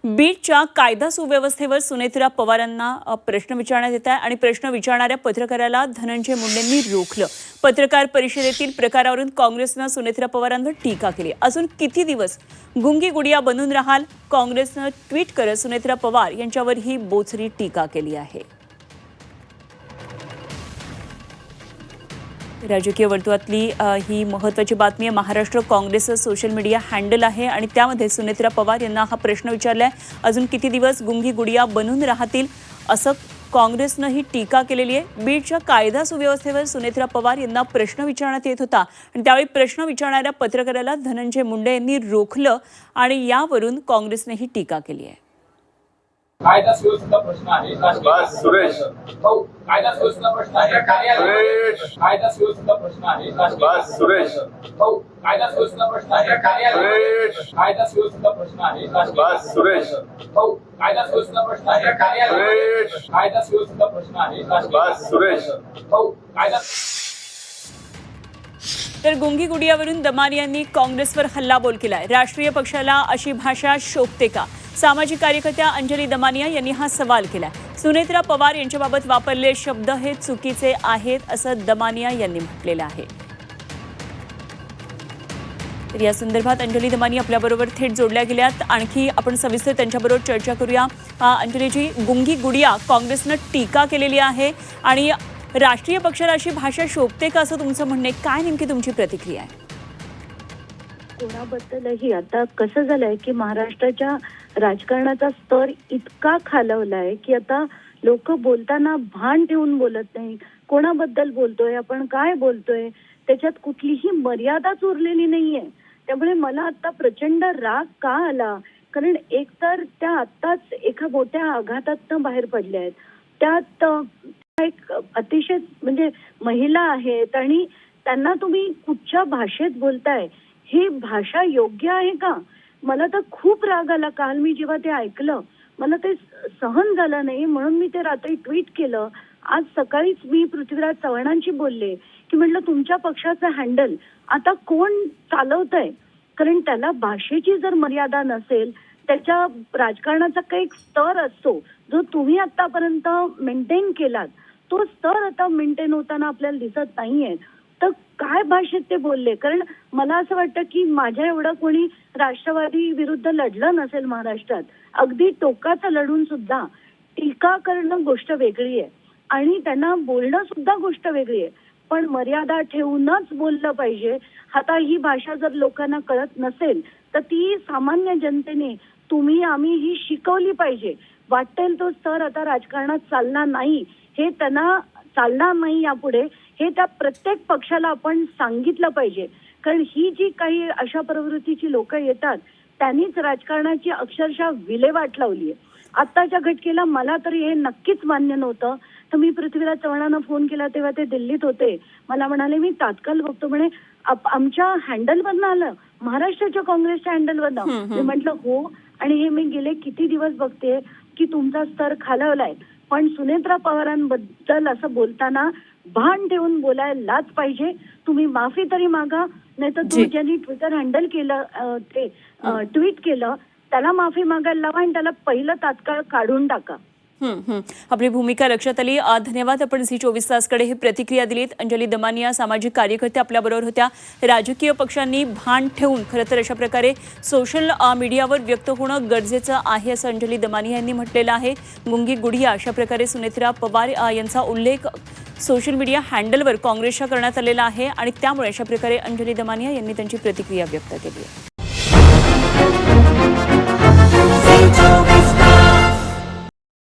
बीडच्या कायदा सुव्यवस्थेवर सुनेत्रा पवारांना प्रश्न विचारण्यात येत आहे आणि प्रश्न विचारणाऱ्या पत्रकाराला धनंजय मुंडेंनी रोखलं। पत्रकार परिषदेतील प्रकारावरून काँग्रेसनं सुनेत्रा पवारांवर टीका केली। अजून किती दिवस गुंगी गुडिया बनून राहाल? काँग्रेसनं ट्विट करत सुनेत्रा पवार यांच्यावर ही बोचरी टीका केली आहे। राजकीय वर्तुळातली ही महत्त्वाची बातमी आहे। महाराष्ट्र काँग्रेसचं सोशल मीडिया हँडल आहे आणि त्यामध्ये सुनेत्रा पवार यांना हा प्रश्न विचारलाय, अजून किती दिवस गुंगी गुडिया बनून राहतील असं काँग्रेसनं ही टीका केलेली आहे। बीडच्या कायदा सुव्यवस्थेवर सुनेत्रा पवार यांना प्रश्न विचारण्यात येत होता आणि त्यावेळी प्रश्न विचारणाऱ्या पत्रकाराला धनंजय मुंडे यांनी रोखलं आणि यावरून काँग्रेसने ही टीका केली आहे। कायदा सुव्यवस्थेचा प्रश्न आहे। सुरेश हो, कायदा सुव्यवस्थेचा प्रश्न आहे। सुरेश कायदा सुव्यवस्थेचा प्रश्न आहे। सुरेश हो, कायदा सुव्यवस्थेचा प्रश्न आहे। सुरेश कायदा सुव्यवस्थेचा प्रश्न आहे। सुरेश हो, कायदा सुव्यवस्थेचा प्रश्न आहे। सुरेश कायदा सुव्यवस्थेचा प्रश्न आहे। सुरेश हो, कायदा तर गुंगी गुडियावरून दमानी यांनी काँग्रेसवर हल्लाबोल केलाय। राष्ट्रीय पक्षाला अशी भाषा शोभते का? सामाजिक कार्यकर्त्या अंजली दमानिया यांनी हा सवाल केलाय। सुनेत्रा पवार यांच्याबाबत वापरलेले शब्द हे चुकीचे आहेत असं दमानिया यांनी म्हटलेलं आहे। तर या संदर्भात अंजली दमानी आपल्याबरोबर थेट जोडल्या गेल्यात। आणखी आपण सविस्तर त्यांच्याबरोबर चर्चा करूया। अंजलीजी, गुंगी गुडिया काँग्रेसनं टीका केलेली आहे आणि राष्ट्रीय पक्षाला अशी भाषा शोभते का असं तुमचं म्हणणं आहे? काय नेमकी तुमची प्रतिक्रिया आहे? कोणाबद्दलही आता कसं झालंय की महाराष्ट्राच्या राजकारणाचा स्तर इतका खालवलाय की आता लोक बोलताना भान ठेवून बोलत नाही। कोणाबद्दल बोलतोय आपण, काय बोलतोय, त्याच्यात कुठलीही मर्यादाच उरलेली नाहीये। त्यामुळे मला आता प्रचंड राग का आला, कारण एकतर त्या आत्ताच एका मोठ्या आघातातनं बाहेर पडल्या आहेत। त्यात एक अतिशय म्हणजे महिला आहेत आणि त्यांना तुम्ही कुठच्या भाषेत बोलताय, ही भाषा योग्य आहे का? मला तर खूप राग आला काल मी जेव्हा ते ऐकलं। मला ते सहन झालं नाही, म्हणून मी ते रात्री ट्विट केलं। आज सकाळीच मी पृथ्वीराज चव्हाणांशी बोलले की म्हटलं तुमच्या पक्षाचं हँडल आता कोण चालवतंय? कारण त्याला भाषेची जर मर्यादा नसेल, त्याच्या राजकारणाचा काही स्तर असतो जो तुम्ही आतापर्यंत मेंटेन केलात, तो स्तर आता मेंटेन होताना आपल्याला दिसत नाहीये। तर काय भाषेत ते बोलले? कारण मला असं वाटतं की माझ्या एवढं कोणी राष्ट्रवादी विरुद्ध लढलं नसेल महाराष्ट्रात। अगदी टोकाचं लढून सुद्धा टीका करणं गोष्ट वेगळी आहे आणि त्यांना बोलणं सुद्धा गोष्ट वेगळी आहे, पण मर्यादा ठेवूनच बोललं पाहिजे। आता ही भाषा जर लोकांना कळत नसेल तर ती सामान्य जनतेने, तुम्ही आम्ही ही शिकवली पाहिजे। वाटेल तो स्तर आता राजकारणात चालणार नाही, हे त्यांना चालणार नाही यापुढे, हे त्या प्रत्येक पक्षाला आपण सांगितलं पाहिजे। कारण ही जी काही अशा प्रवृत्तीची लोक येतात त्यांनीच राजकारणाची अक्षरशः विल्हेवाट लावली आहे। आत्ताच्या घटकेला मला तरी हे नक्कीच मान्य नव्हतं। तर मी पृथ्वीराज चव्हाणांना फोन केला तेव्हा ते दिल्लीत होते। मला म्हणाले मी तात्काळ बघतो, म्हणे आमच्या हँडलवरनं आलं, महाराष्ट्राच्या काँग्रेसच्या हँडलवरनं। मी म्हटलं हो, आणि हे मी गेले किती दिवस बघते की तुमचा स्तर खालवलाय, पण सुनेत्रा पवारांबद्दल असं बोलताना भान ठेवून बोलायलाच पाहिजे। तुम्ही माफी तरी मागा, नाही तर तुम्ही ज्यांनी ट्विटर हँडल केलं, ते ट्विट केलं, त्याला माफी मागायला लावा आणि त्याला पहिलं तात्काळ काढून टाका। आपली भूमिका लक्षात आली। धन्यवाद। आपण झी24 तासकडे ही प्रतिक्रिया दिलीत। अंजली दमानिया सामाजिक कार्यकर्त्या आपल्याबरोबर होत्या। राजकीय पक्षांनी भान ठेवून खरं तर अशा प्रकारे सोशल मीडियावर व्यक्त होणं गरजेचं आहे असं अंजली दमानिया यांनी म्हटलेलं आहे। गुंगी गुडिया अशा प्रकारे सुनेत्रा पवार यांचा उल्लेख सोशल मीडिया हँडलवर काँग्रेसच्या करण्यात आलेला आहे आणि त्यामुळे अशा प्रकारे अंजली दमानिया यांनी त्यांची प्रतिक्रिया व्यक्त केली आहे।